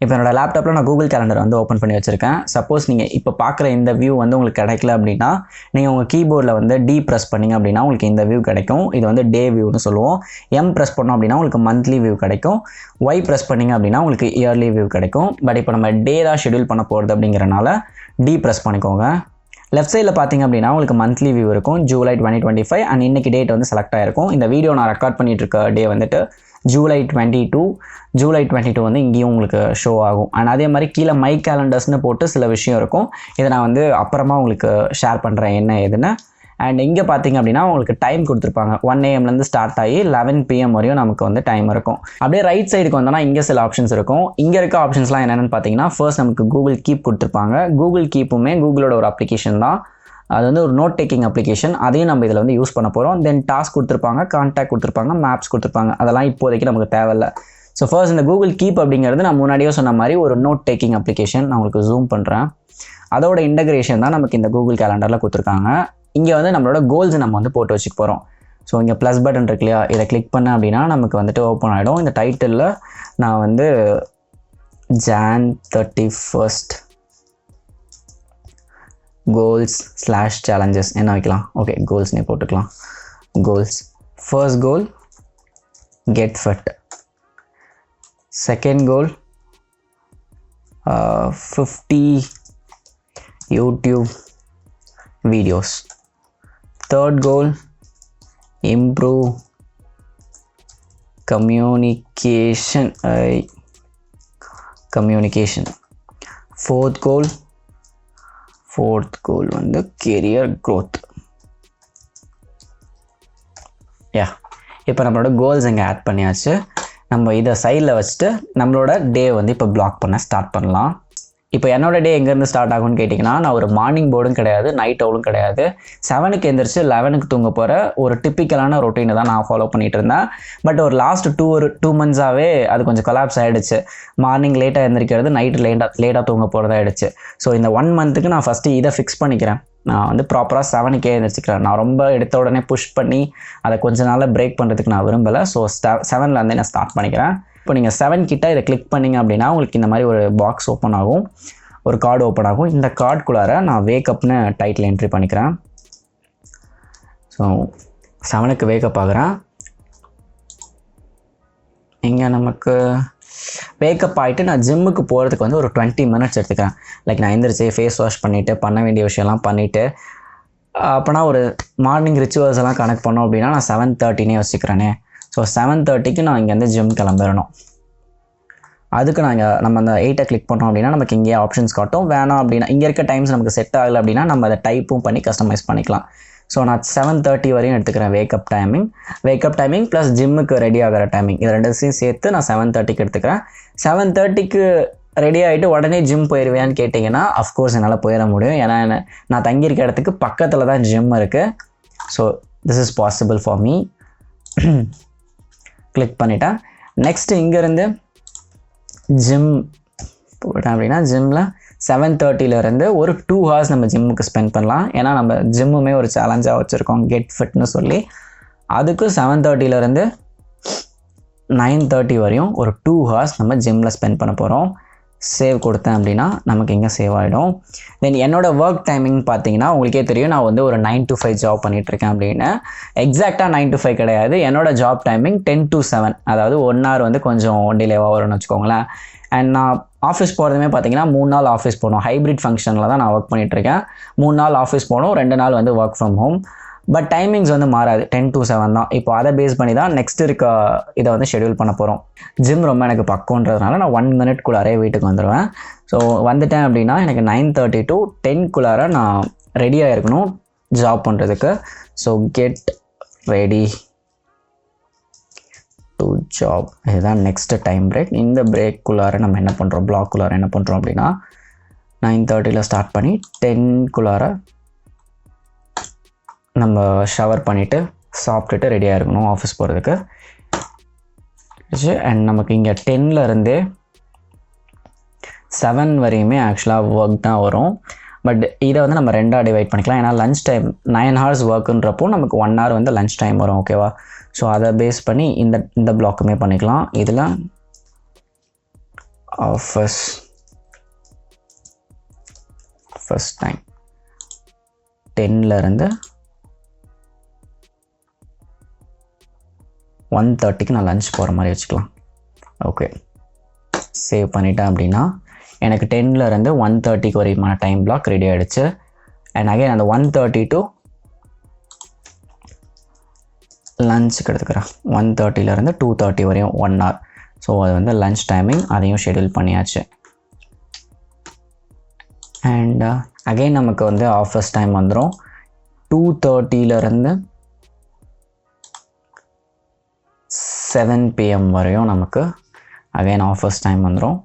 இப்போ என்னோட லேப்டாப்பில் நான் கூகுள் கேலண்டர் வந்து ஓப்பன் பண்ணி வச்சுருக்கேன். சப்போஸ் நீங்கள் இப்போ பார்க்குற இந்த வியூ வந்து உங்களுக்கு கிடைக்கல அப்படின்னா, நீங்கள் உங்கள் கீபோர்டில் வந்து டி ப்ரெஸ் பண்ணிங்க அப்படின்னா உங்களுக்கு இந்த வியூ கிடைக்கும். இது வந்து டே வியூன்னு சொல்லுவோம். எம் ப்ரெஸ் பண்ணோம் அப்படின்னா உங்களுக்கு மந்த்லி வியூ கிடைக்கும். ஒய் ப்ரெஸ் பண்ணிங்க அப்படின்னா உங்களுக்கு இயர்லி வியூ கிடைக்கும். பட் இப்போ நம்ம டே தான் ஷெடியூல் பண்ண போகிறது அப்படிங்கிறனால டி ப்ரெஸ் பண்ணிக்கோங்க. லெஃப்ட் சைடில் பார்த்தீங்க அப்படின்னா உங்களுக்கு மந்த்லி வியூ இருக்கும். ஜூலை 2025 அண்ட் இன்னைக்கு டேட் வந்து செலக்ட் ஆகிருக்கும். இந்த வீடியோ நான் ரெக்கார்ட் பண்ணிட்டு இருக்க டே வந்துட்டு ஜூலை 22 வந்து இங்கேயும் உங்களுக்கு ஷோ ஆகும். அண்ட் அதே மாதிரி கீழே மை கேலண்டர்ஸ்னு போட்டு சில விஷயம் இருக்கும். இதை நான் வந்து அப்புறமா உங்களுக்கு ஷேர் பண்ணுறேன் என்ன ஏதுன்னு. அண்ட் இங்கே பார்த்தீங்க அப்படின்னா உங்களுக்கு டைம் கொடுத்துருப்பாங்க. 1 AM ஸ்டார்ட் ஆகி 11 PM வரையும் நமக்கு வந்து டைம் இருக்கும். அப்படியே ரைட் சைடுக்கு வந்தோன்னா இங்கே சில ஆப்ஷன்ஸ் இருக்கும். இங்கே இருக்க ஆப்ஷன்ஸ்லாம் என்னென்னு பார்த்தீங்கன்னா, ஃபர்ஸ்ட் நமக்கு கூகுள் கீப் கொடுத்துருப்பாங்க. கூகுள் கீப்புமே கூகுளோட ஒரு அப்ளிகேஷன் தான். அது வந்து ஒரு நோட் டேக்கிங் அப்ளிகேஷன். அதையும் நம்ம இதில் வந்து யூஸ் பண்ண போகிறோம். தென் டாஸ்க் கொடுத்துருப்பாங்க, கான்டாக்ட் கொடுத்துருப்பாங்க, மேப்ஸ் கொடுத்துருப்பாங்க. அதெல்லாம் இப்போதைக்கு நமக்கு தேவையில்லை. ஸோ ஃபர்ஸ்ட் இந்த கூகுள் கீப் அப்படிங்கிறது நான் முன்னாடியே சொன்ன மாதிரி ஒரு நோட் டேக்கிங் அப்ளிகேஷன். நான் உங்களுக்கு ஜூம் பண்ணுறேன். அதோட இன்டகிரேஷன் தான் நமக்கு இந்த கூகுள் கேலண்டரில் கொடுத்துருக்காங்க. இங்கே வந்து நம்மளோட கோல்ஸ் நம்ம வந்து போட்டு வச்சுக்க போகிறோம். ஸோ இங்கே ப்ளஸ் பட்டன் இருக்கு இல்லையா, இதை கிளிக் பண்ணேன் அப்படின்னா நமக்கு வந்துட்டு ஓப்பன் ஆகிடும். இந்த டைட்டிலில் நான் வந்து Jan 31 goals/challenges என்ன வைக்கலாம்? ஓகே, கோல்ஸ்னே போட்டுக்கலாம். Goals. First goal get fit. Second goal 50 YouTube videos. Third goal improve communication. Fourth goal வந்து career growth. இப்போ நம்மளோட கோல்ஸ் இங்கே ஆட் பண்ணியாச்சு. நம்ம இதை சைடில் வச்சுட்டு நம்மளோட டே வந்து இப்போ பிளாக் பண்ண ஸ்டார்ட் பண்ணலாம். இப்போ என்னோட டே எங்கேருந்து ஸ்டார்ட் ஆகும்னு கேட்டிங்கன்னா, நான் ஒரு மார்னிங் போர்டும் கிடையாது, நைட் ஓலும் கிடையாது. 7க்கு எழுந்திரிச்சு 11க்கு தூங்க போகிற ஒரு டிப்பிக்கலான ரொட்டீனை தான் நான் ஃபாலோ பண்ணிகிட்டு இருந்தேன். பட் ஒரு லாஸ்ட் 2 monthஸாகவே அது கொஞ்சம் கொலாப்ஸ் ஆகிடுச்சு. மார்னிங் லேட்டாக எழுந்திரிக்கிறது, நைட்டு லேட்டாக தூங்க போகிறதா ஆகிடுச்சு. ஸோ இந்த 1 monthக்கு நான் ஃபஸ்ட்டு இதை ஃபிக்ஸ் பண்ணிக்கிறேன். நான் வந்து ப்ராப்பராக 7க்கே எழுந்திரிச்சிக்கிறேன். நான் ரொம்ப எடுத்த உடனே புஷ் பண்ணி அதை கொஞ்ச நாளில் பிரேக் பண்ணுறதுக்கு நான் விரும்பலை. ஸோ 7லேருந்தே நான் ஸ்டார்ட் பண்ணிக்கிறேன். இப்போ நீங்கள் 7 கிட்ட இதை கிளிக் பண்ணிங்க அப்படின்னா உங்களுக்கு இந்த மாதிரி ஒரு பாக்ஸ் ஓப்பன் ஆகும், ஒரு கார்டு ஓப்பன் ஆகும். இந்த கார்டுக்குள்ளார நான் வேக்கப்னு டைட்டில் என்ட்ரி பண்ணிக்கிறேன். ஸோ 7க்கு வேக்கப் ஆகுறேன். இங்கே நமக்கு வேக்கப் ஆகிட்டு நான் ஜிம்முக்கு போகிறதுக்கு வந்து ஒரு 20 minutes எடுத்துக்கிறேன். லைக் நான் எந்திரிச்சு ஃபேஸ் வாஷ் பண்ணிவிட்டு பண்ண வேண்டிய விஷயம்லாம் பண்ணிவிட்டு, அப்போனா ஒரு மார்னிங் ரிச்சுவல்ஸ் எல்லாம் கனெக்ட் பண்ணோம் அப்படின்னா நான் 7:30 வச்சுக்கிறேனே. ஸோ 7:30க்கு நான் இங்கேருந்து ஜிம் கிளம்பிடணும். அதுக்கு நம்ம அந்த 8 கிளிக் பண்ணோம் அப்படின்னா நமக்கு இங்கே ஆப்ஷன்ஸ் காட்டும். வேணாம் அப்படின்னா இங்கே இருக்க டைம்ஸ் நமக்கு செட் ஆகலை அப்படின்னா நம்ம அதை டைப்பும் பண்ணி கஸ்டமைஸ் பண்ணிக்கலாம். ஸோ நான் 7:30 வரையும் எடுத்துக்கிறேன் வேக்கப் டைமிங் ப்ளஸ் ஜிம்முக்கு ரெடி ஆகிற டைமிங். இது ரெண்டையும் சேர்த்து நான் 7:30க்கு எடுத்துக்கிறேன். 7:30க்கு ரெடி ஆகிட்டு உடனே ஜிம் போயிடுவேன்னு கேட்டிங்கன்னா அஃப்கோர்ஸ் என்னால் போயிட முடியும். ஏன்னா நான் தங்கியிருக்க இடத்துக்கு பக்கத்தில் தான் ஜிம் இருக்குது. So this is possible for me. Click பண்ணிட்டேன். நெக்ஸ்ட்டு இங்கேருந்து ஜிம் போட்டேன் அப்படின்னா ஜிம்மில் 7:30லேருந்து ஒரு 2 hours நம்ம ஜிம்முக்கு ஸ்பெண்ட் பண்ணலாம். ஏன்னா நம்ம ஜிம்முமே ஒரு சேலஞ்சாக வச்சுருக்கோம் கெட் ஃபிட்னு சொல்லி. அதுக்கு 7:30லேருந்து 9:30 வரையும் ஒரு 2 hours நம்ம ஜிம்மில் ஸ்பெண்ட் பண்ண போகிறோம். சேவ் கொடுத்தேன் அப்படின்னா நமக்கு இங்கே சேவ் ஆகிடும். தென் என்னோடய ஒர்க் டைமிங் பார்த்தீங்கன்னா உங்களுக்கே தெரியும், நான் வந்து ஒரு 9 to 5 ஜாப் பண்ணிகிட்ருக்கேன் அப்படின்னு. எக்ஸாக்டாக 9 to 5 கிடையாது. என்னோடய ஜாப் டைமிங் 10 to 7, அதாவது 1 hour வந்து கொஞ்சம் டிலேவாக வரும்னு வச்சுக்கோங்களேன். அண்ட் நான் ஆஃபீஸ் போகிறதுமே பார்த்தீங்கன்னா 3 நாள் ஆஃபீஸ் போகணும். ஹைப்ரிட் ஃபங்க்ஷனில் தான் நான் ஒர்க் பண்ணிகிட்ருக்கேன். 3 நாள் ஆஃபீஸ் போகணும், 2 நாள் வந்து work from home. But timings வந்து மாறாது, 10 to 7 தான். இப்போ அதை பேஸ் பண்ணி தான் நெக்ஸ்ட் இருக்க இதை வந்து ஷெடியூல் பண்ண போகிறோம். ஜிம் ரொம்ப எனக்கு பக்கம்ன்றதுனால நான் 1 minute வீட்டுக்கு வந்துடுவேன். ஸோ வந்துட்டேன் அப்படின்னா எனக்கு 9:30 to 10 நான் ரெடியாக இருக்கணும் ஜாப் பண்ணுறதுக்கு. So get ready to job, இதுதான் நெக்ஸ்ட் டைம் பிரேக். இந்த பிரேக்குள்ளார நம்ம என்ன பண்ணுறோம், பிளாக்குள்ளார என்ன பண்ணுறோம் அப்படின்னா 9:30 ஸ்டார்ட் பண்ணி 10 நம்ம ஷவர் பண்ணிவிட்டு சாப்பிட்டுட்டு ரெடியாக இருக்கணும் ஆஃபீஸ் போகிறதுக்கு. அண்ட் நமக்கு இங்கே 10லேருந்தே 7 வரையுமே ஆக்சுவலாக ஒர்க் தான் வரும். பட் இதை வந்து நம்ம 2ஆக டிவைட் பண்ணிக்கலாம். ஏன்னா லன்ச் டைம் 9 hours ஒர்க்குன்றப்போ நமக்கு 1 hour வந்து லன்ச் டைம் வரும். ஓகேவா? ஸோ அதை பேஸ் பண்ணி இந்த பிளாக்குமே பண்ணிக்கலாம். இதில் ஆஃபீஸ் ஃபர்ஸ்ட் டைம் 10லேருந்து 1:30க்கு நான் லஞ்ச் போகிற மாதிரி வச்சுக்கலாம். ஓகே, சேவ் பண்ணிட்டேன் அப்படின்னா எனக்கு 10லேருந்து 1:30க்கு வரைக்குமான டைம் பிளாக் ரெடி ஆகிடுச்சு. அண்ட் அகைன் அந்த 1:30 to லஞ்சுக்கு எடுத்துக்கிறேன். 1:30லேருந்து 2:30 வரையும் 1 hour. ஸோ அது வந்து லஞ்ச் டைமிங், அதையும் ஷெடியூல் பண்ணியாச்சு. அண்ட் அகைன் நமக்கு வந்து ஆஃபீஸ் டைம் வந்துடும். 2:30லேருந்து 7 PM வரையும் நமக்கு அகைன் ஆஃபீஸ் டைம் வந்துடும்.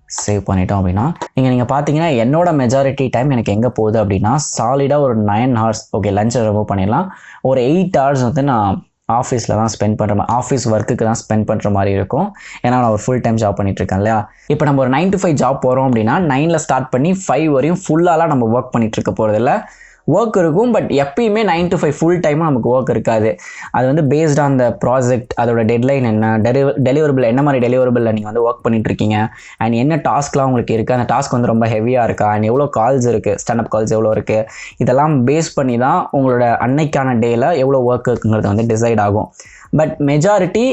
சேவ் பண்ணிட்டோம் அப்படின்னா நீங்கள் பார்த்தீங்கன்னா என்னோட மெஜாரிட்டி டைம் எனக்கு எங்கே போகுது அப்படின்னா சாலிடாக ஒரு 9 hours. ஓகே, லஞ்சை ரிமூவ் பண்ணிடலாம். ஒரு 8 hours வந்து நான் ஆஃபீஸில் தான் ஸ்பெண்ட் பண்ணுற மாதிரி, ஆஃபீஸ் ஒர்க்குக்கு தான் ஸ்பெண்ட் பண்ணுற மாதிரி இருக்கும். ஏன்னா நான் ஒரு ஃபுல் டைம் ஜாப் பண்ணிகிட்ருக்கேன் இல்லையா. இப்போ நம்ம ஒரு 9 to 5 ஜாப் போகிறோம் அப்படின்னா 9ல் ஸ்டார்ட் பண்ணி 5 வரையும் ஃபுல்லாலாம் நம்ம ஒர்க் பண்ணிகிட்ருக்க போகிறதில்ல. ஒர்க் இருக்கும், பட் எப்பயுமே 9 to 5 ஃபுல் டைமும் நமக்கு ஒர்க் இருக்காது. அது வந்து பேஸ்ட் ஆன் த ப்ராஜெக்ட், அதோட டெட்லைன் என்ன, டெலிவரபிள் என்ன மாதிரி டெலிவரபிளில் நீங்கள் வந்து ஒர்க் பண்ணிட்டுருக்கீங்க, அண்ட் என்ன டாஸ்க்லாம் உங்களுக்கு இருக்குது, அந்த டாஸ்க் வந்து ரொம்ப ஹெவியாக இருக்கா, அண்ட் எவ்வளோ கால்ஸ் இருக்குது, ஸ்டாண்டப் கால்ஸ் எவ்வளோ இருக்குது, இதெல்லாம் பேஸ் பண்ணி தான் உங்களோட அன்னைக்கான டேயில் எவ்வளோ ஒர்க் இருக்குங்கிறது வந்து டிசைட் ஆகும். பட் மெஜாரிட்டி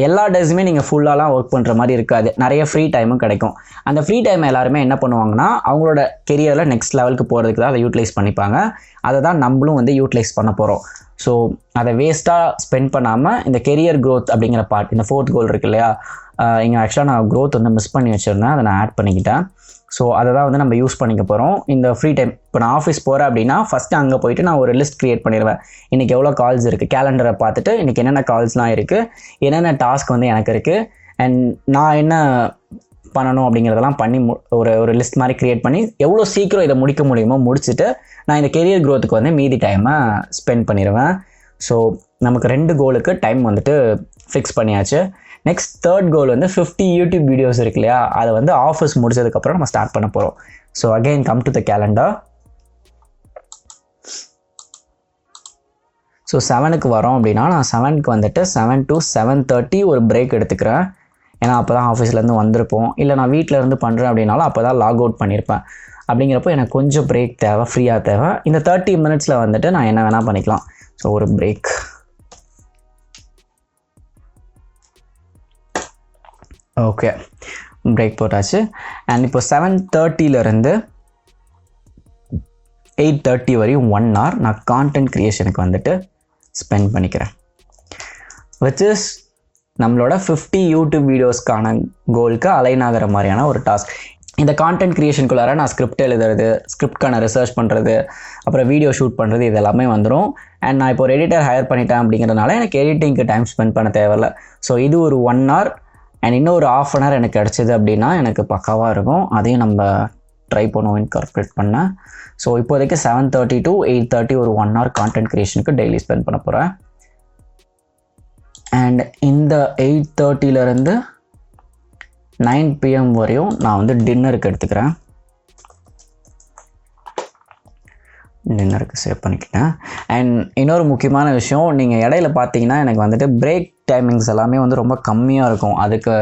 எல்லா டேஸுமே நீங்கள் ஃபுல்லாலாம் ஒர்க் பண்ணுற மாதிரி இருக்காது. நிறைய ஃப்ரீ டைமும் கிடைக்கும். அந்த ஃப்ரீ டைம் எல்லாருமே என்ன பண்ணுவாங்கன்னா அவங்களோட கெரியரில் நெக்ஸ்ட் லெவலுக்கு போகிறதுக்கு தான் அதை யூட்டிலைஸ் பண்ணிப்பாங்க. அதை தான் நம்மளும் வந்து யூட்டிலைஸ் பண்ண போகிறோம். ஸோ அதை வேஸ்ட்டாக ஸ்பெண்ட் பண்ணாமல் இந்த கெரியர் க்ரோத் அப்படிங்கிற பார்ட், இந்த 4th கோல் இருக்கு இல்லையா, இங்கே ஆக்சுவலாக நான் க்ரோத் வந்து மிஸ் பண்ணி வச்சுருந்தேன், அதை நான் ஆட் பண்ணிக்கிட்டேன். ஸோ அதை தான் வந்து நம்ம யூஸ் பண்ணிக்க போகிறோம் இந்த ஃப்ரீ டைம். இப்போ நான் ஆஃபீஸ் போகிறேன் அப்படின்னா ஃபஸ்ட்டு அங்கே போயிட்டு நான் ஒரு லிஸ்ட் க்ரியேட் பண்ணிடுவேன். இன்றைக்கி எவ்வளோ கால்ஸ் இருக்குது, கேலண்டரை பார்த்துட்டு இன்றைக்கி என்னென்ன கால்ஸ்லாம் இருக்குது, என்னென்ன டாஸ்க் வந்து எனக்கு இருக்குது, அண்ட் நான் என்ன பண்ணணும் அப்படிங்கிறதெல்லாம் பண்ணி ஒரு லிஸ்ட் மாதிரி க்ரியேட் பண்ணி எவ்வளோ சீக்கிரம் இதை முடிக்க முடியுமோ முடிச்சுட்டு நான் இந்த கெரியர் க்ரோத்துக்கு வந்து மீதி டைமை ஸ்பெண்ட் பண்ணிடுவேன். ஸோ நமக்கு 2 கோலுக்கு டைம் வந்துட்டு ஃபிக்ஸ் பண்ணியாச்சு. நெக்ஸ்ட் 3rd கோல் வந்து 50 யூடியூப் வீடியோஸ் இருக்கு இல்லையா, அதை வந்து ஆஃபீஸ் முடிச்சதுக்கப்புறம் நம்ம ஸ்டார்ட் பண்ண போகிறோம். So again come to the calendar. So 7க்கு வரோம் அப்படின்னா நான் 7க்கு வந்துட்டு 7 to 7:30 ஒரு பிரேக் எடுத்துக்கிறேன். ஏன்னா அப்போ தான் ஆஃபீஸ்லேருந்து வந்திருப்போம். இல்லை நான் வீட்டில் இருந்து பண்ணுறேன் அப்படின்னாலும் அப்போ தான் லாக் அவுட் பண்ணியிருப்பேன். அப்படிங்கிறப்போ எனக்கு கொஞ்சம் பிரேக் தேவை, ஃப்ரீயாக தேவை. இந்த 30 minutesல வந்துட்டு நான் என்ன வேணால் பண்ணிக்கலாம். ஸோ ஒரு பிரேக். ஓகே, பிரேக் போட்டாச்சு. அண்ட் இப்போ 7:30லேருந்து 8:30 வரையும் 1 hour நான் கான்டென்ட் க்ரியேஷனுக்கு வந்துட்டு ஸ்பெண்ட் பண்ணிக்கிறேன். விச் இஸ் நம்மளோட 50 யூடியூப் வீடியோஸ்க்கான கோலுக்கு அலைன் ஆகிற மாதிரியான ஒரு டாஸ்க். இந்த கான்டென்ட் க்ரியேஷனுக்குள்ளார நான் ஸ்கிரிப்ட் எழுதுறது, ஸ்கிரிப்ட்கான ரிசர்ச் பண்ணுறது, அப்புறம் வீடியோ ஷூட் பண்ணுறது, இது எல்லாமே வந்துடும். அண்ட் நான் இப்போ ஒரு எடிட்டர் ஹையர் பண்ணிட்டேன் அப்படிங்கிறதுனால எனக்கு எடிட்டிங்க்கு டைம் ஸ்பெண்ட் பண்ண தேவையில்லை. ஸோ இது ஒரு 1 hour அண்ட் இன்னும் ஒரு 1/2 hour எனக்கு கிடச்சிது அப்படின்னா எனக்கு பக்காவாக இருக்கும். அதையும் நம்ம ட்ரை பண்ணுவோம் இன்கார்பரேட் பண்ண. ஸோ இப்போதைக்கு 7:30 to 8:30 ஒரு 1 hour கான்டென்ட் க்ரியேஷனுக்கு டெய்லி ஸ்பெண்ட் பண்ண போகிறேன். அண்ட் இந்த 8:30லேருந்து 9 PM வரையும் நான் வந்து டின்னருக்கு எடுத்துக்கிறேன். டின்னருக்கு சேவ் பண்ணிக்கிட்டேன். அண்ட் இன்னொரு முக்கியமான விஷயம், நீங்கள் இடையில பார்த்தீங்கன்னா எனக்கு வந்துட்டு பிரேக் டைமிங்ஸ் எல்லாமே வந்து ரொம்ப கம்மியாக இருக்கும். அதுக்கு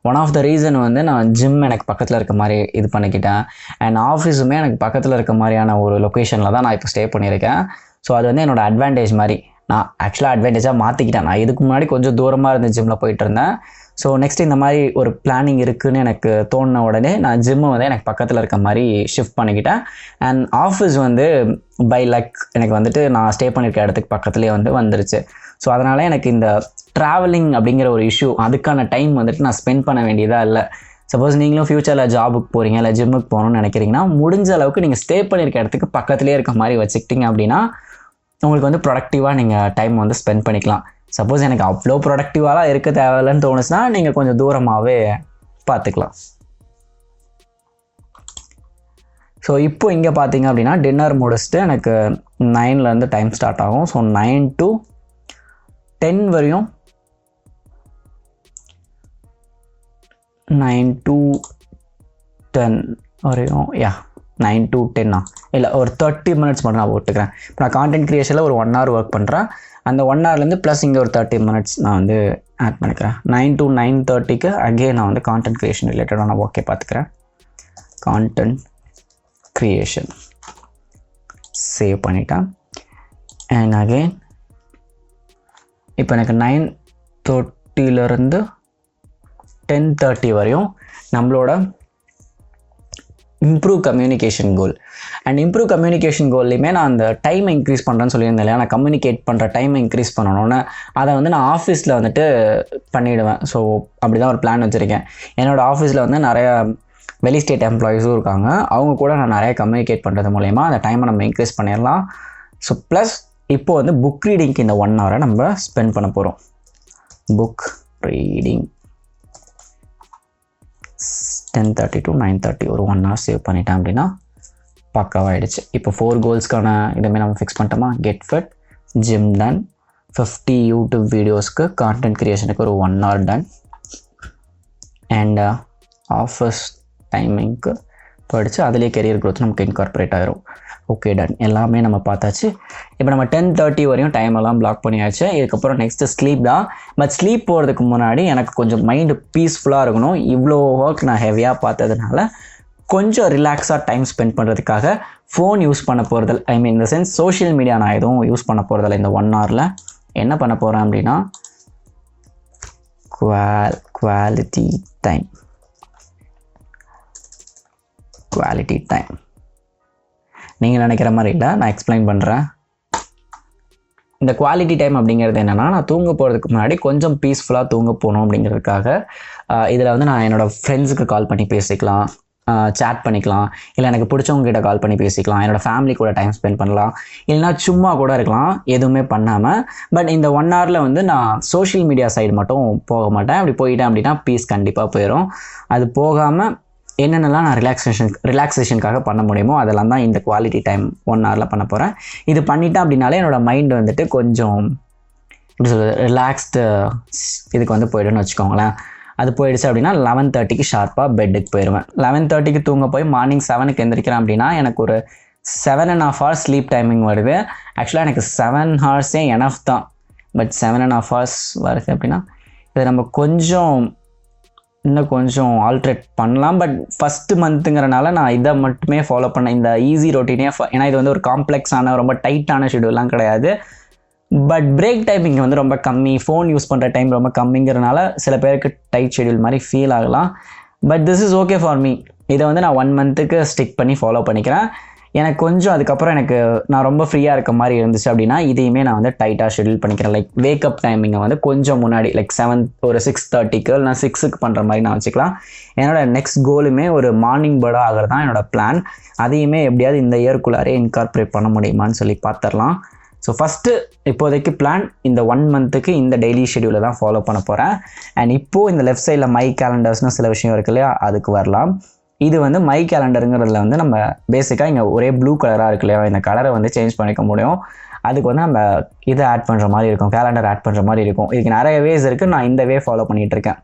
ஒன் ஆஃப் த ரீசன் வந்து நான் ஜிம் எனக்கு பக்கத்தில் இருக்க மாதிரி இது பண்ணிக்கிட்டேன். அண்ட் ஆஃபீஸுமே எனக்கு பக்கத்தில் இருக்க மாதிரியான ஒரு லொக்கேஷனில் தான் நான் இப்போ ஸ்டே பண்ணியிருக்கேன். ஸோ அது வந்து என்னோடய அட்வான்டேஜ் மாதிரி நான் ஆக்சுவலாக அட்வான்டேஜாக மாற்றிக்கிட்டேன். நான் இதுக்கு முன்னாடி கொஞ்சம் தூரமாக இருந்த ஜிம்மில் போயிட்டு இருந்தேன். ஸோ நெக்ஸ்ட் இந்த மாதிரி ஒரு பிளானிங் இருக்குதுன்னு எனக்கு தோணின உடனே நான் ஜிம்மு வந்து எனக்கு பக்கத்தில் இருக்க மாதிரி ஷிஃப்ட் பண்ணிக்கிட்டேன். அண்ட் ஆஃபீஸ் வந்து பை லக் எனக்கு வந்துட்டு நான் ஸ்டே பண்ணியிருக்க இடத்துக்கு பக்கத்துலேயே வந்து வந்துருச்சு. ஸோ அதனால் எனக்கு இந்த ட்ராவலிங் அப்படிங்கிற ஒரு இஷ்யூ, அதுக்கான டைம் வந்துட்டு நான் ஸ்பெண்ட் பண்ண வேண்டியதாக இல்லை. சப்போஸ் நீங்களும் ஃப்யூச்சரில் ஜாபுக்கு போகிறீங்க இல்லை ஜிம்முக்கு போகணும்னு நினைக்கிறீங்கன்னா முடிஞ்ச அளவுக்கு நீங்கள் ஸ்டே பண்ணியிருக்க இடத்துக்கு பக்கத்துலேயே இருக்க மாதிரி வச்சுக்கிட்டிங்க அப்படின்னா உங்களுக்கு வந்து ப்ரொடக்டிவாக நீங்கள் டைம் வந்து ஸ்பெண்ட் பண்ணிக்கலாம். சப்போஸ் எனக்கு அவ்வளோ ப்ரொடக்டிவாலாம் இருக்க தேவையில்லைன்னு தோணுச்சுன்னா நீங்கள் கொஞ்சம் தூரமாகவே பார்த்துக்கலாம். ஸோ இப்போ இங்கே பார்த்தீங்க அப்படின்னா டின்னர் முடிச்சுட்டு எனக்கு 9லேருந்து டைம் ஸ்டார்ட் ஆகும். ஸோ 9 to 10 வரையும் 9 to 10 வரையும் 9 to 10 இல்லை ஒரு 30 minutes மட்டும் நான் போட்டுக்கிறேன். இப்போ நான் கான்டென்ட் க்ரியேஷனில் ஒரு 1 hour ஒர்க் பண்ணுறேன். அந்த 1 hourலேருந்து ப்ளஸ் இங்கே ஒரு 30 minutes நான் வந்து ஆட் பண்ணிக்கிறேன். 9 to 9:30க்கு அகெயின் நான் வந்து கான்டென்ட் க்ரியேஷன் ரிலேட்டடாக நான் ஓகே பார்த்துக்கிறேன். கான்டென்ட் க்ரியேஷன் சேவ் பண்ணிட்டேன். அண்ட் அகெயின் இப்போ எனக்கு 9:30லேருந்து 10:30 வரையும் நம்மளோட improve communication goal. And improve communication கோல்லையுமே நான் அந்த டைமை இன்க்ரீஸ் பண்ணுறேன்னு சொல்லியிருந்தேன் இல்லையா, நான் கம்யூனிகேட் பண்ணுற டைமை இன்க்ரீஸ் பண்ணணும்னு. அதை வந்து நான் ஆஃபீஸில் வந்துட்டு பண்ணிவிடுவேன். ஸோ அப்படி தான் ஒரு பிளான் வச்சுருக்கேன். என்னோடய ஆஃபீஸில் வந்து நிறையா வெளி ஸ்டேட் எம்ப்ளாயீஸும் இருக்காங்க. அவங்க கூட நான் நிறையா கம்யூனிகேட் பண்ணுறது மூலயமா அந்த டைமை நம்ம இன்க்ரீஸ் பண்ணிடலாம். ஸோ ப்ளஸ் இப்போது வந்து புக் ரீடிங்க்கு இந்த 1 hour நம்ம ஸ்பெண்ட் பண்ண போகிறோம். புக் ரீடிங் 10:30 to 9:30 ஒரு 1 hour சேவ் பண்ணிட்டேன் அப்படின்னா பக்காவாகிடுச்சு. இப்போ 4 கோல்ஸ்க்கான இதுவுமே நம்ம ஃபிக்ஸ் பண்ணிட்டோமா. Get fit, gym done, 50 YouTube வீடியோஸ்க்கு கான்டென்ட் க்ரியேஷனுக்கு ஒரு 1 hour டன், அண்ட் ஆஃபீஸ் டைமிங்க்கு போயிடுச்சு. அதுலேயே கெரியர் க்ரோத் நமக்கு இன்கார்பரேட் ஆகிரும். ஓகே டன், எல்லாமே நம்ம பார்த்தாச்சு. இப்போ நம்ம 10:30 வரையும் டைம் எல்லாம் பிளாக் பண்ணியாச்சு. இதுக்கப்புறம் நெக்ஸ்ட்டு ஸ்லீப் தான். பட் ஸ்லீப் போகிறதுக்கு முன்னாடி எனக்கு கொஞ்சம் மைண்டு பீஸ்ஃபுல்லாக இருக்கணும். இவ்வளோ ஒர்க் நான் ஹெவியாக பார்த்ததுனால கொஞ்சம் ரிலாக்ஸாக டைம் ஸ்பெண்ட் பண்ணுறதுக்காக ஃபோன் யூஸ் பண்ண போகிறதில்ல. ஐ மீன் இந்த சென்ஸ் சோஷியல் மீடியா நான் எதுவும் யூஸ் பண்ண போகிறதில்ல. இந்த 1 hourல என்ன பண்ண போகிறேன் அப்படின்னா குவாலிட்டி டைம். நீங்கள் நினைக்கிற மாதிரி இல்லை, நான் எக்ஸ்பிளைன் பண்ணுறேன். இந்த குவாலிட்டி டைம் அப்படிங்கிறது என்னென்னா, நான் தூங்க போகிறதுக்கு முன்னாடி கொஞ்சம் பீஸ்ஃபுல்லாக தூங்க போகணும் அப்படிங்கிறதுக்காக இதில் வந்து நான் என்னோடய ஃப்ரெண்ட்ஸுக்கு கால் பண்ணி பேசிக்கலாம், சேட் பண்ணிக்கலாம், இல்லை எனக்கு பிடிச்சவங்க கிட்ட கால் பண்ணி பேசிக்கலாம், என்னோடய ஃபேமிலி கூட டைம் ஸ்பெண்ட் பண்ணலாம், இல்லைனா சும்மா கூட இருக்கலாம் எதுவுமே பண்ணாமல். பட் இந்த 1 hourல வந்து நான் சோஷியல் மீடியா சைடு மட்டும் போக மாட்டேன். அப்படி போயிட்டேன் அப்படின்னா பீஸ் கண்டிப்பாக போயிடும். அது போகாமல் என்னென்னலாம் நான் ரிலாக்ஸேஷனுக்காக பண்ண முடியுமோ அதெல்லாம் தான் இந்த குவாலிட்டி டைம் 1 hourல பண்ண போகிறேன். இது பண்ணிட்டேன் அப்படின்னாலே என்னோடய மைண்டு வந்துட்டு கொஞ்சம் எப்படி சொல்கிறது, ரிலாக்ஸ்டு இதுக்கு வந்து போய்டுன்னு வச்சுக்கோங்களேன். அது போயிடுச்சு அப்படின்னா 11:30க்கு ஷார்ப்பாக பெட்டுக்கு போயிடுவேன். 11:30க்கு தூங்க போய் மார்னிங் 7க்கு எந்திரிக்கிறேன் அப்படின்னா எனக்கு ஒரு 7.5 hours ஸ்லீப் டைமிங் வருது. ஆக்சுவலாக எனக்கு 7 hours எனஃப் தான். பட் 7.5 hours வருது அப்படின்னா இதை நம்ம இன்னும் கொஞ்சம் ஆல்ட்ரேட் பண்ணலாம். பட் ஃபஸ்ட்டு மந்த்துங்கிறனால நான் இதை மட்டுமே ஃபாலோ பண்ணேன், இந்த ஈஸி ரொட்டீனே. ஏன்னா இது வந்து ஒரு காம்ப்ளெக்ஸான ரொம்ப டைட்டான ஷெடியூல்லாம் கிடையாது. பட் பிரேக் டைமிங் வந்து ரொம்ப கம்மி, ஃபோன் யூஸ் பண்ணுற டைம் ரொம்ப கம்மிங்கிறனால சில பேருக்கு டைட் ஷெடியூல் மாதிரி ஃபீல் ஆகலாம். But this is okay for me. இதை வந்து நான் 1 monthக்கு ஸ்டிக் பண்ணி ஃபாலோ பண்ணிக்கிறேன். எனக்கு கொஞ்சம் அதுக்கப்புறம் நான் ரொம்ப ஃப்ரீயாக இருக்க மாதிரி இருந்துச்சு அப்படின்னா இதையுமே நான் வந்து டைட்டாக ஷெடியூல் பண்ணிக்கிறேன். லைக் வேக்கப் டைமிங்கை வந்து கொஞ்சம் முன்னாடி லைக் 6:30க்கு நான் 6க்கு பண்ணுற மாதிரி நான் வச்சுக்கலாம். என்னோடய நெக்ஸ்ட் கோலுமே ஒரு மார்னிங் பேர்டாக ஆகிறது தான் என்னோடய பிளான். அதையுமே எப்படியாவது இந்த இயர்க்குள்ளாரே இன்கார்பரேட் பண்ண முடியுமான்னு சொல்லி பார்த்துடலாம். ஸோ ஃபஸ்ட்டு இப்போதைக்கு பிளான் இந்த 1 monthக்கு இந்த டெய்லி ஷெடியூலை தான் ஃபாலோ பண்ண போகிறேன். அண்ட் இப்போது இந்த லெஃப்ட் சைடில் மை கேலண்டர்ஸ்னு சில விஷயம் இருக்கு இல்லையா, அதுக்கு வரலாம். இது வந்து மை கேலண்டருங்கிறதுல வந்து நம்ம பேசிக்காக இங்கே ஒரே ப்ளூ கலராக இருக்கு இல்லையா, இந்த கலரை வந்து சேஞ்ச் பண்ணிக்க முடியும். அதுக்கு வந்து நம்ம இதை ஆட் பண்ணுற மாதிரி இருக்கும், கேலண்டர் ஆட் பண்ணுற மாதிரி இருக்கும். இதுக்கு நிறைய வேஸ் இருக்குது, நான் இந்த வே ஃபாலோ பண்ணிகிட்டு இருக்கேன்.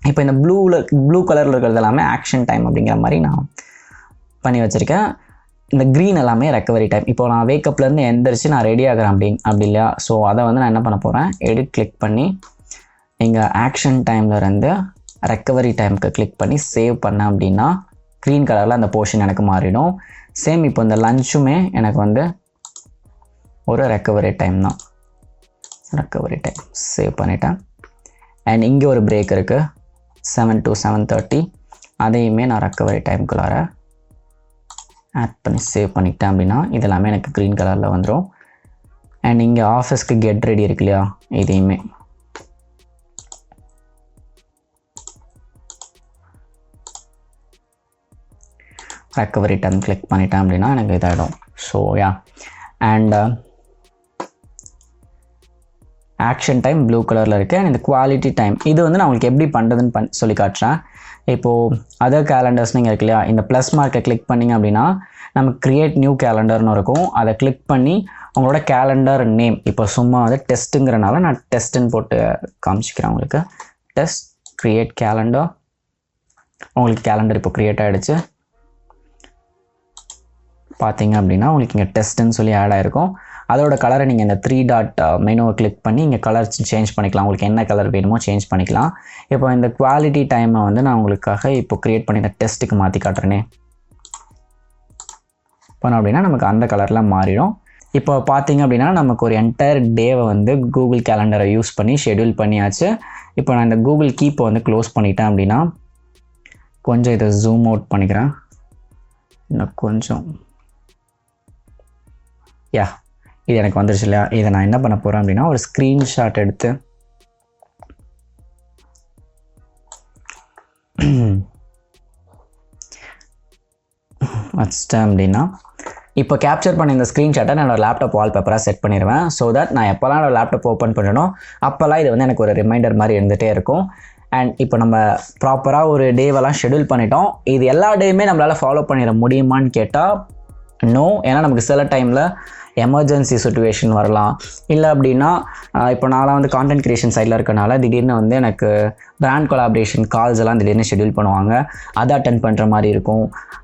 இப்போ இந்த ப்ளூ கலரில் இருக்கிறது எல்லாமே ஆக்ஷன் டைம் அப்படிங்கிற மாதிரி நான் பண்ணி வச்சுருக்கேன். இந்த க்ரீன் எல்லாமே ரெக்கவரி டைம். இப்போ நான் வேக்கப்லேருந்து எந்திரிச்சு நான் ரெடி ஆகிறேன் அப்படி இல்லையா. ஸோ அதை வந்து நான் என்ன பண்ண போகிறேன், எடிட் கிளிக் பண்ணி இங்கே ஆக்ஷன் டைமில் இருந்து ரெக்கவரி டைமுக்கு கிளிக் பண்ணி சேவ் பண்ணேன் அப்படின்னா க்ரீன் கலரில் அந்த போர்ஷன் எனக்கு மாறிடும். சேம் இப்போ இந்த லஞ்சுமே எனக்கு வந்து ஒரு ரெக்கவரி டைம் தான். ரெக்கவரி டைம் சேவ் பண்ணிட்டேன். அண்ட் இங்கே ஒரு பிரேக் இருக்குது 7 to 7:30, அதையுமே நான் ரெக்கவரி டைமுக்குள்ளார ஆட் பண்ணி சேவ் பண்ணிட்டேன் அப்படின்னா இதெல்லாமே எனக்கு க்ரீன் கலரில் வந்துடும். அண்ட் இங்கே ஆஃபீஸ்க்கு கெட் ரெடி இருக்கு இல்லையா, இதையுமே ரெக்கவரி டைம் கிளிக் பண்ணிட்டேன் அப்படின்னா எனக்கு இதாகிடும். So yeah, and action time blue கலரில் இருக்குது. அண்ட் இந்த குவாலிட்டி டைம் இது வந்து நான் உங்களுக்கு எப்படி பண்ணுறதுன்னு சொல்லி காட்டுறேன். இப்போது அதர் கேலண்டர்ஸ் நீங்கள் இருக்கு இல்லையா, இந்த ப்ளஸ் மார்க்கை கிளிக் பண்ணிங்க அப்படின்னா நமக்கு க்ரியேட் நியூ கேலண்டர்னு இருக்கும். அதை கிளிக் பண்ணி உங்களோட கேலண்டர் நேம், இப்போ சும்மா வந்து டெஸ்ட்டுங்கிறனால நான் டெஸ்ட்டுன்னு போட்டு காமிச்சிக்கிறேன் உங்களுக்கு. Test create calendar. உங்களுக்கு கேலண்டர் இப்போ க்ரியேட் ஆகிடுச்சு. பார்த்தீங்க அப்படின்னா உங்களுக்கு இங்கே டெஸ்ட்டுன்னு சொல்லி ஆட் ஆகிருக்கும். அதோட கலரை நீங்கள் இந்த 3 டாட் மெனுவை கிளிக் பண்ணி இங்கே கலர் சேஞ்ச் பண்ணிக்கலாம். உங்களுக்கு என்ன கலர் வேணுமோ சேஞ்ச் பண்ணிக்கலாம். இப்போ இந்த குவாலிட்டி டைமை வந்து நான் உங்களுக்காக இப்போ க்ரியேட் பண்ணி இந்த டெஸ்ட்டுக்கு மாற்றி காட்டுறேனே. பண்ணோம் அப்படின்னா நமக்கு அந்த கலரில் மாறிடும். இப்போ பார்த்தீங்க அப்படின்னா நமக்கு ஒரு என்டையர் டேவை வந்து கூகுள் கேலண்டரை யூஸ் பண்ணி ஷெடியூல் பண்ணியாச்சு. இப்போ நான் இந்த கூகுள் கீப்பை வந்து க்ளோஸ் பண்ணிட்டேன் அப்படின்னா கொஞ்சம் இதை ஜூம் அவுட் பண்ணிக்கிறேன். இன்னும் கொஞ்சம் இது எனக்கு வந்துருச்சு இல்லையா? இதை நான் என்ன பண்ண போகிறேன் அப்படின்னா ஒரு ஸ்க்ரீன்ஷாட் எடுத்து வச்சிட்டேன் அப்படின்னா இப்போ கேப்சர் பண்ண இந்த ஸ்க்ரீன்ஷாட்டை நான் லேப்டாப் வால்பேப்பராக செட் பண்ணிடுவேன். ஸோ தட் நான் எப்போல்லாம் என்னோட லேப்டாப் ஓப்பன் பண்ணணும் அப்போல்லாம் இது வந்து எனக்கு ஒரு ரிமைண்டர் மாதிரி இருந்துகிட்டே இருக்கும். அண்ட் இப்போ நம்ம ப்ராப்பராக ஒரு டேவெல்லாம் ஷெடியூல் பண்ணிட்டோம். இது எல்லா டேயுமே நம்மளால் ஃபாலோ பண்ணிட முடியுமான்னு கேட்டால் நோ. ஏன்னா நமக்கு சில டைமில் எமர்ஜென்சி சுச்சுவேஷன் வரலாம். இல்லை அப்படின்னா இப்போ நான்லாம் வந்து கான்டென்ட் க்ரியேஷன் சைடில் இருக்கனால திடீர்னு வந்து எனக்கு பிராண்ட் கொலாபரேஷன் கால்ஸ் எல்லாம் திடீர்னு ஷெடியூல் பண்ணுவாங்க. அதை அட்டென்ட் பண்ணுற மாதிரி இருக்கும்.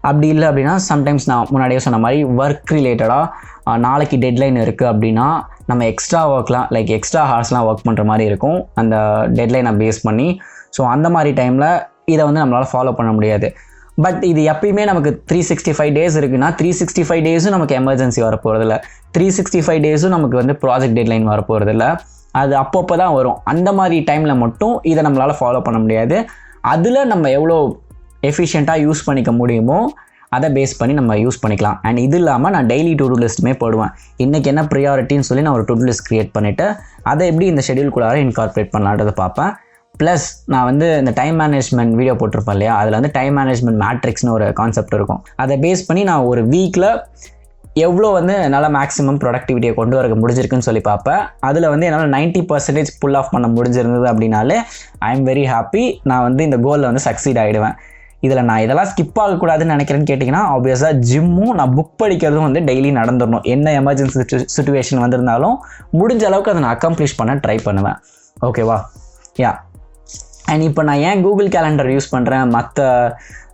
அப்படி இல்லை அப்படின்னா சம்டைம்ஸ் நான் முன்னாடியே சொன்ன மாதிரி ஒர்க் ரிலேட்டடாக நாளைக்கு டெட்லைன் இருக்குது அப்படின்னா நம்ம எக்ஸ்ட்ரா ஒர்க்லாம் லைக் எக்ஸ்ட்ரா ஹார்ஸ்லாம் ஒர்க் பண்ணுற மாதிரி இருக்கும் அந்த டெட்லைனை பேஸ் பண்ணி. ஸோ அந்த மாதிரி டைமில் இதை வந்து நம்மளால் ஃபாலோ பண்ண முடியாது. பட் இது எப்பயுமே நமக்கு 365 டேஸ் இருக்குன்னா 365 டேஸும் நமக்கு எமர்ஜென்சி வரப்போகிறதில்ல. 365 டேஸும் நமக்கு வந்து ப்ராஜெக்ட் டெட்லைன் வரப்போகிறதில்ல. அது அப்பப்போ தான் வரும். அந்த மாதிரி டைமில் மட்டும் இதை நம்மளால் ஃபாலோ பண்ண முடியாது. அதில் நம்ம எவ்வளோ எஃபிஷியண்ட்டாக யூஸ் பண்ணிக்க முடியுமோ அதை பேஸ் பண்ணி நம்ம யூஸ் பண்ணிக்கலாம். அண்ட் இது இல்லாமல் நான் டெய்லி டு டூ லிஸ்ட்டுமே போடுவேன். இன்றைக்கி என்ன ப்ரியாரிட்டின்னு சொல்லி நான் ஒரு டு டூ லிஸ்ட் க்ரியேட் பண்ணிவிட்டு அதை எப்படி இந்த ஷெடியூல்குள்ளார இன்கார்பரேட் பண்ணலான்றதை பார்ப்பேன். ப்ளஸ் நான் வந்து இந்த டைம் மேனேஜ்மெண்ட் வீடியோ போட்டிருப்பேன் இல்லையா? அதில் வந்து டைம் மேனேஜ்மெண்ட் மேட்ரிக்ஸ்னு ஒரு கான்செப்ட் இருக்கும். அதை பேஸ் பண்ணி நான் ஒரு வீக்கில் எவ்வளோ வந்து என்னால் மேக்ஸிமம் ப்ரொடக்டிவிட்டியை கொண்டு வர முடிஞ்சிருக்குன்னு சொல்லி பார்ப்பேன். அதில் வந்து என்னால் 90% புல் ஆஃப் பண்ண முடிஞ்சிருந்தது அப்படின்னாலே ஐ எம் வெரி ஹாப்பி. நான் வந்து இந்த கோலில் வந்து சக்சீட் ஆகிடுவேன். இதில் நான் இதெல்லாம் ஸ்கிப் ஆகக்கூடாதுன்னு நினைக்கிறேன்னு கேட்டிங்கன்னா ஆப்வியஸாக ஜிம்மும் நான் புக் படிக்கிறதும் வந்து டெய்லி நடந்துடணும். என்ன எமர்ஜென்சி சுச்சுவேஷன் வந்திருந்தாலும் முடிஞ்ச அளவுக்கு அதை நான் அக்கம்ப்ளிஷ் பண்ண ட்ரை பண்ணுவேன். ஓகேவா? அண்ட் இப்போ நான் ஏன் கூகுள் கேலண்டர் யூஸ் பண்ணுறேன் மற்ற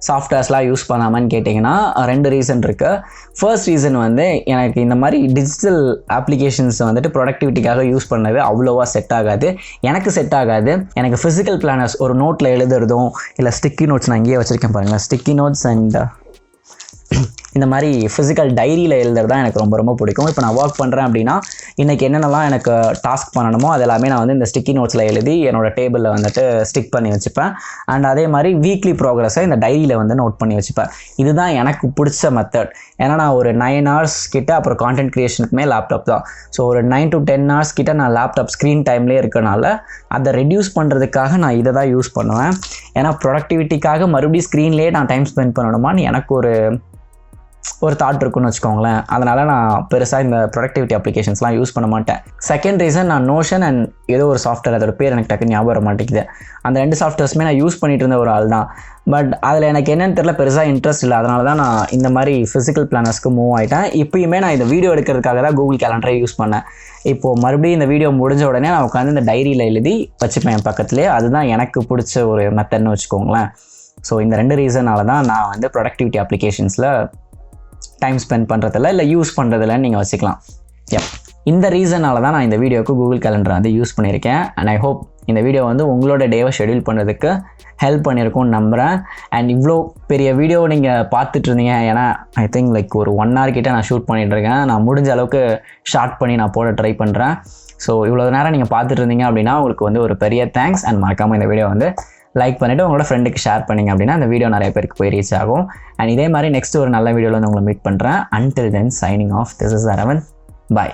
சாஃப்ட்வேர்ஸ்லாம் யூஸ் பண்ணாமன்னு கேட்டிங்கன்னா 2 ரீசன் இருக்குது. ஃபர்ஸ்ட் ரீசன் வந்து எனக்கு இந்த மாதிரி டிஜிட்டல் அப்ளிகேஷன்ஸை வந்துட்டு ப்ரொடக்டிவிட்டிக்காக யூஸ் பண்ணது அவ்வளோவா செட் ஆகாது. எனக்கு செட் ஆகாது. எனக்கு ஃபிசிக்கல் பிளானர்ஸ் ஒரு நோட்டில் எழுதுறதும் இல்லை ஸ்டிக்கி நோட்ஸ் நான் இங்கேயே வச்சுருக்கேன் பாருங்கள். ஸ்டிக்கி நோட்ஸ் அண்ட் இந்த மாதிரி ஃபிசிக்கல் டைரியில் எழுதுறது தான் எனக்கு ரொம்ப ரொம்ப பிடிக்கும். இப்போ நான் ஒர்க் பண்ணுறேன் அப்படின்னா இன்றைக்கி என்னென்னலாம் எனக்கு டாஸ்க் பண்ணணுமோ அது எல்லாமே நான் வந்து இந்த ஸ்டிக்கி நோட்ஸில் எழுதி என்னோடய டேபிளில் வந்துட்டு ஸ்டிக் பண்ணி வச்சுப்பேன். அண்ட் அதே மாதிரி வீக்லி ப்ரோக்ரஸை இந்த டைரியில் வந்து நோட் பண்ணி வச்சுப்பேன். இதுதான் எனக்கு பிடிச்ச மெத்தட். ஏன்னா நான் ஒரு 9 ஹவர்ஸ் கிட்ட அப்புறம் கான்டென்ட் க்ரியேஷனுக்குமே லேப்டாப் தான். ஸோ ஒரு 9 to 10 ஹவர்ஸ் கிட்ட நான் லேப்டாப் ஸ்க்ரீன் டைம்லேயே இருக்கனால அதை ரெடியூஸ் பண்ணுறதுக்காக நான் இதை தான் யூஸ் பண்ணுவேன். ஏன்னா ப்ரொடக்டிவிட்டிக்காக மறுபடியும் ஸ்க்ரீன்லேயே நான் டைம் ஸ்பெண்ட் பண்ணணுமான்னு எனக்கு ஒரு தாட் இருக்குன்னு வச்சுக்கோங்களேன். அதனால் நான் பெருசாக இந்த ப்ரொடக்டிவிட்டி அப்ளிகேஷன்ஸ்லாம் யூஸ் பண்ண மாட்டேன். செகண்ட் ரீசன் நான் நோஷன் அண்ட் ஏதோ ஒரு சாஃப்ட்வேர் அதோட பேர் எனக்கு டக்குன்னு ஞாபகம் வர மாட்டேங்குது. அந்த 2 சாஃப்ட்வேர்ஸுமே நான் யூஸ் பண்ணிட்டு இருந்த ஒரு ஆள் தான். பட் அதில் எனக்கு என்னென்னு தெரியல பெருசாக இன்ட்ரெஸ்ட் இல்லை. அதனால தான் நான் இந்த மாதிரி ஃபிசிக்கல் பிளானர்ஸ்க்கு மூவ் ஆகிட்டேன். இப்போயுமே நான் இந்த வீடியோ எடுக்கிறதுக்காக தான் கூகுள் கேலண்டரை யூஸ் பண்ணேன். இப்போது மறுபடியும் இந்த வீடியோ முடிஞ்ச உடனே நான் உட்காந்து இந்த டைரியில் எழுதி வச்சுப்பேன் என் பக்கத்துலேயே. அதுதான் எனக்கு பிடிச்ச ஒரு மெத்தட்னு வச்சுக்கோங்களேன். ஸோ இந்த 2 ரீசனால தான் நான் வந்து ப்ரொடக்டிவிட்டி அப்ளிகேஷன்ஸில் டைம் ஸ்பெண்ட் பண்ணுறதில்ல இல்லை யூஸ் பண்ணுறதில்லன்னு நீங்கள் வச்சுக்கலாம். இந்த ரீசனால தான் நான் இந்த வீடியோவுக்கு கூகுள் கேலண்டரை வந்து யூஸ் பண்ணியிருக்கேன். அண்ட் ஐ ஹோப் இந்த வீடியோ வந்து உங்களோட டேவை ஷெடியூல் பண்ணுறதுக்கு ஹெல்ப் பண்ணியிருக்கும்னு நம்புகிறேன். அண்ட் இவ்வளோ பெரிய வீடியோ நீங்கள் பார்த்துட்டு இருந்தீங்க. ஏன்னா ஐ திங்க் லைக் ஒரு 1 hour கிட்டே நான் ஷூட் பண்ணிகிட்ருக்கேன். நான் முடிஞ்ச அளவுக்கு ஷார்ட் பண்ணி நான் போட ட்ரை பண்ணுறேன். ஸோ இவ்வளோ நேரம் நீங்கள் பார்த்துட்டு இருந்தீங்க அப்படின்னா உங்களுக்கு வந்து ஒரு பெரிய தேங்க்ஸ். அண்ட் மறக்காமல் இந்த வீடியோ வந்து லைக் பண்ணிவிட்டு உங்களோட ஃப்ரெண்டுக்கு ஷேர் பண்ணிங்க அப்படின்னா அந்த வீடியோ நிறைய பேருக்கு போய் ரீச் ஆகும். அண்ட் இதே மாதிரி நெக்ஸ்ட் ஒரு நல்ல வீடியோவில் வந்து உங்களை மீட் பண்ணுறேன். Until then, signing off. This is Aravind. Bye.